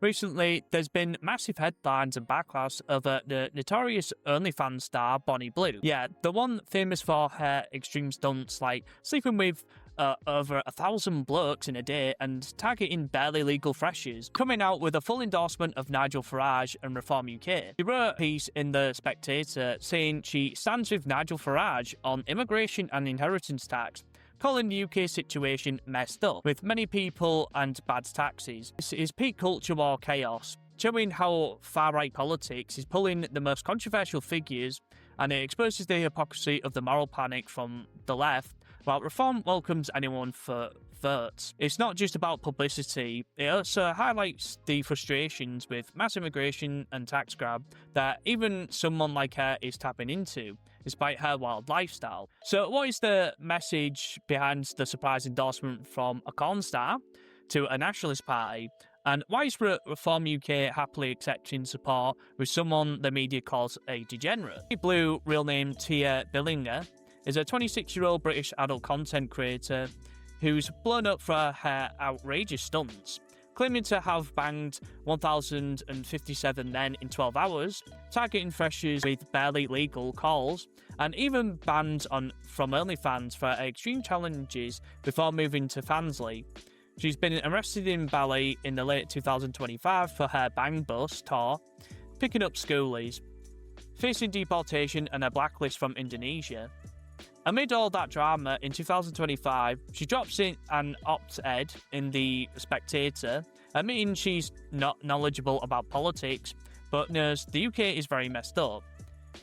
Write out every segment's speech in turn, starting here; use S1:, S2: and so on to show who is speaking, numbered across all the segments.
S1: Recently, there's been massive headlines and backlash over the notorious OnlyFans star Bonnie Blue. Yeah, the one famous for her extreme stunts like sleeping with over 1,000 blokes in a day and targeting barely legal freshers, coming out with a full endorsement of Nigel Farage and Reform UK. She wrote a piece in The Spectator saying she stands with Nigel Farage on immigration and inheritance tax, calling the UK situation messed up, with many people and bad taxes. This is peak culture war chaos, showing how far-right politics is pulling the most controversial figures, and it exposes the hypocrisy of the moral panic from the left, while Reform welcomes anyone for votes. It's not just about publicity, it also highlights the frustrations with mass immigration and tax grab that even someone like her is tapping into, despite her wild lifestyle. So what is the message behind the surprise endorsement from a corn star to a nationalist party? And why is Reform UK happily accepting support with someone the media calls a degenerate? Blue, real name Tia Billinger, is a 26-year-old British adult content creator who's blown up for her outrageous stunts, claiming to have banged 1,057 men in 12 hours, targeting freshers with barely legal calls, and even banned from OnlyFans for extreme challenges before moving to Fansly. She's been arrested in Bali in the late 2025 for her Bang Bus tour, picking up schoolies, facing deportation and a blacklist from Indonesia. Amid all that drama, in 2025, she drops in an op-ed in The Spectator, admitting she's not knowledgeable about politics, but knows the UK is very messed up.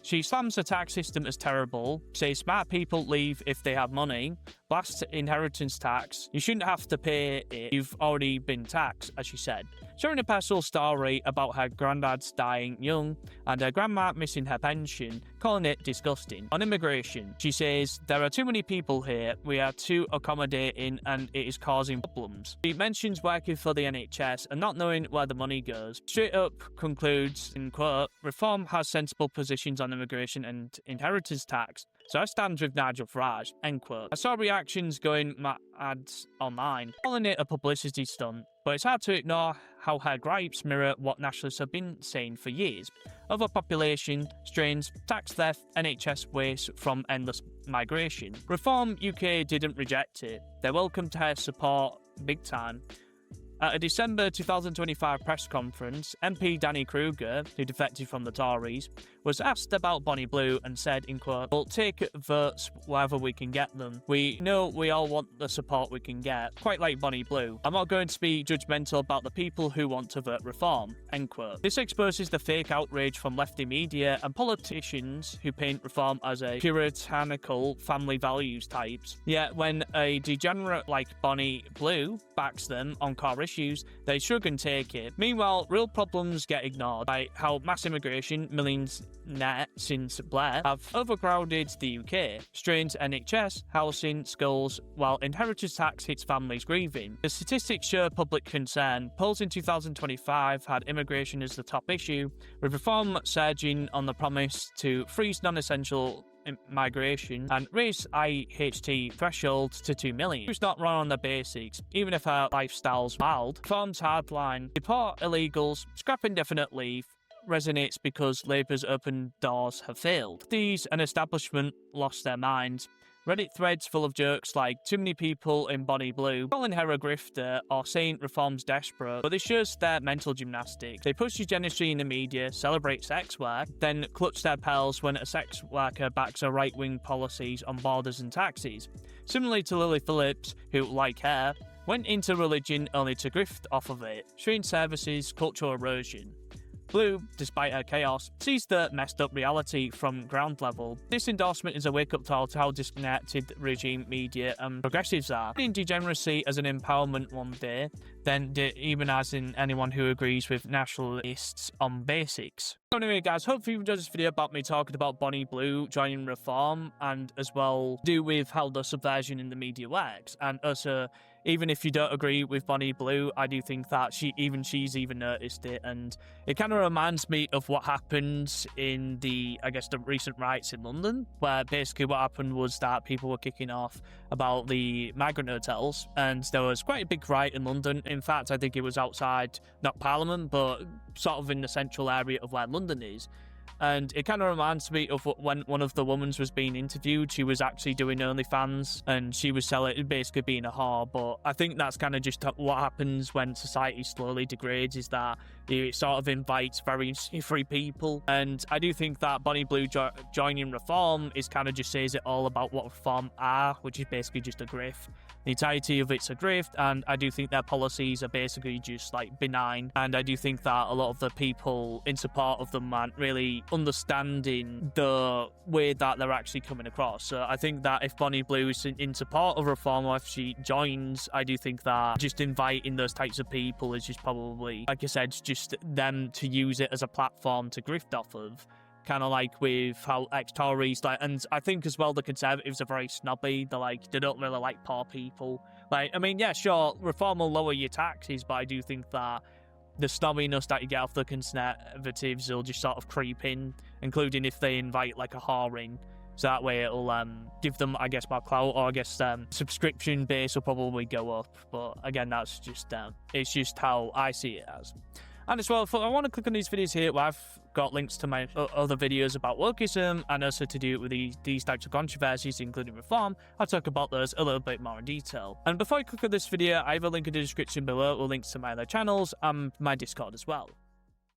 S1: She slams the tax system as terrible, says smart people leave if they have money, blasts inheritance tax, you shouldn't have to pay it, you've already been taxed, as she said. Sharing a personal story about her granddad's dying young and her grandma missing her pension, calling it disgusting. On immigration, she says, there are too many people here, we are too accommodating and it is causing problems. She mentions working for the NHS and not knowing where the money goes. Straight up concludes, in quote, Reform has sensible positions on immigration and inheritance tax, so I stand with Nigel Farage, end quote. I saw reactions going mad online, calling it a publicity stunt, but it's hard to ignore how her gripes mirror what nationalists have been saying for years. Overpopulation, strains, tax theft, NHS waste from endless migration. Reform UK didn't reject it, they welcomed her support big time. At a December 2025 press conference, MP Danny Kruger, who defected from the Tories, was asked about Bonnie Blue and said, in quote, we'll take votes wherever we can get them. We know we all want the support we can get, quite like Bonnie Blue. I'm not going to be judgmental about the people who want to vote Reform, end quote. This exposes the fake outrage from lefty media and politicians who paint Reform as a puritanical family values types. Yet when a degenerate like Bonnie Blue backs them on core issues, they shrug and take it. Meanwhile, real problems get ignored, like how mass immigration, millions net since Blair, have overcrowded the UK, strained NHS, housing, schools, while inheritance tax hits families grieving. The statistics show public concern. Polls in 2025 had immigration as the top issue, with Reform surging on the promise to freeze non-essential migration and raise IHT threshold to 2 million. Who's not run on the basics, even if her lifestyle's wild. Reform's hardline, deport illegals, scrap indefinite leave, resonates because Labour's open doors have failed. These and establishment lost their minds. Reddit threads full of jokes like too many people in Bonnie Blue, calling her a grifter or saying Reform's desperate, but this shows their mental gymnastics. They push eugenicity in the media, celebrate sex work, then clutch their pearls when a sex worker backs her right-wing policies on borders and taxes. Similarly to Lily Phillips, who, like her, went into religion only to grift off of it, showing services, cultural erosion. Blue, despite her chaos, sees the messed up reality from ground level. This endorsement is a wake-up call to how disconnected regime, media and progressives are. In degeneracy as an empowerment one day, then demonizing anyone who agrees with nationalists on basics. So anyway guys, hopefully you enjoyed this video about me talking about Bonnie Blue joining Reform and as well do with how the subversion in the media works, and also even if you don't agree with Bonnie Blue, I do think that she's even noticed it. And it kind of reminds me of what happened in the recent riots in London, where basically what happened was that people were kicking off about the migrant hotels, and there was quite a big riot in London. In fact, I think it was outside, not Parliament, but sort of in the central area of where London is. And it kind of reminds me of when one of the women was being interviewed. She was actually doing OnlyFans, and she was basically being a whore. But I think that's kind of just what happens when society slowly degrades, is that it sort of invites very free people. And I do think that Bonnie Blue joining Reform is kind of just says it all about what Reform are, which is basically just a grift. The entirety of it's a grift, and I do think their policies are basically just like benign. And I do think that a lot of the people in support of them aren't really understanding the way that they're actually coming across. So I think that if Bonnie Blue is in support of Reform, or if she joins, I do think that just inviting those types of people is just probably, like I said, just them to use it as a platform to grift off of. Kind of like with how ex-Tories, and I think as well the Conservatives are very snobby. They don't really like poor people. I mean, yeah, sure, Reform will lower your taxes, but I do think that the snobbiness that you get off the Conservatives will just sort of creep in, including if they invite like a whore in. So that way it'll give them, I guess, more clout, or I guess subscription base will probably go up. But again, that's just it's just how I see it as. And as well, I want to click on these videos here where I've got links to my other videos about wokeism, and also to do with these types of controversies, including Reform. I'll talk about those a little bit more in detail. And before I click on this video, I have a link in the description below with links to my other channels and my Discord as well.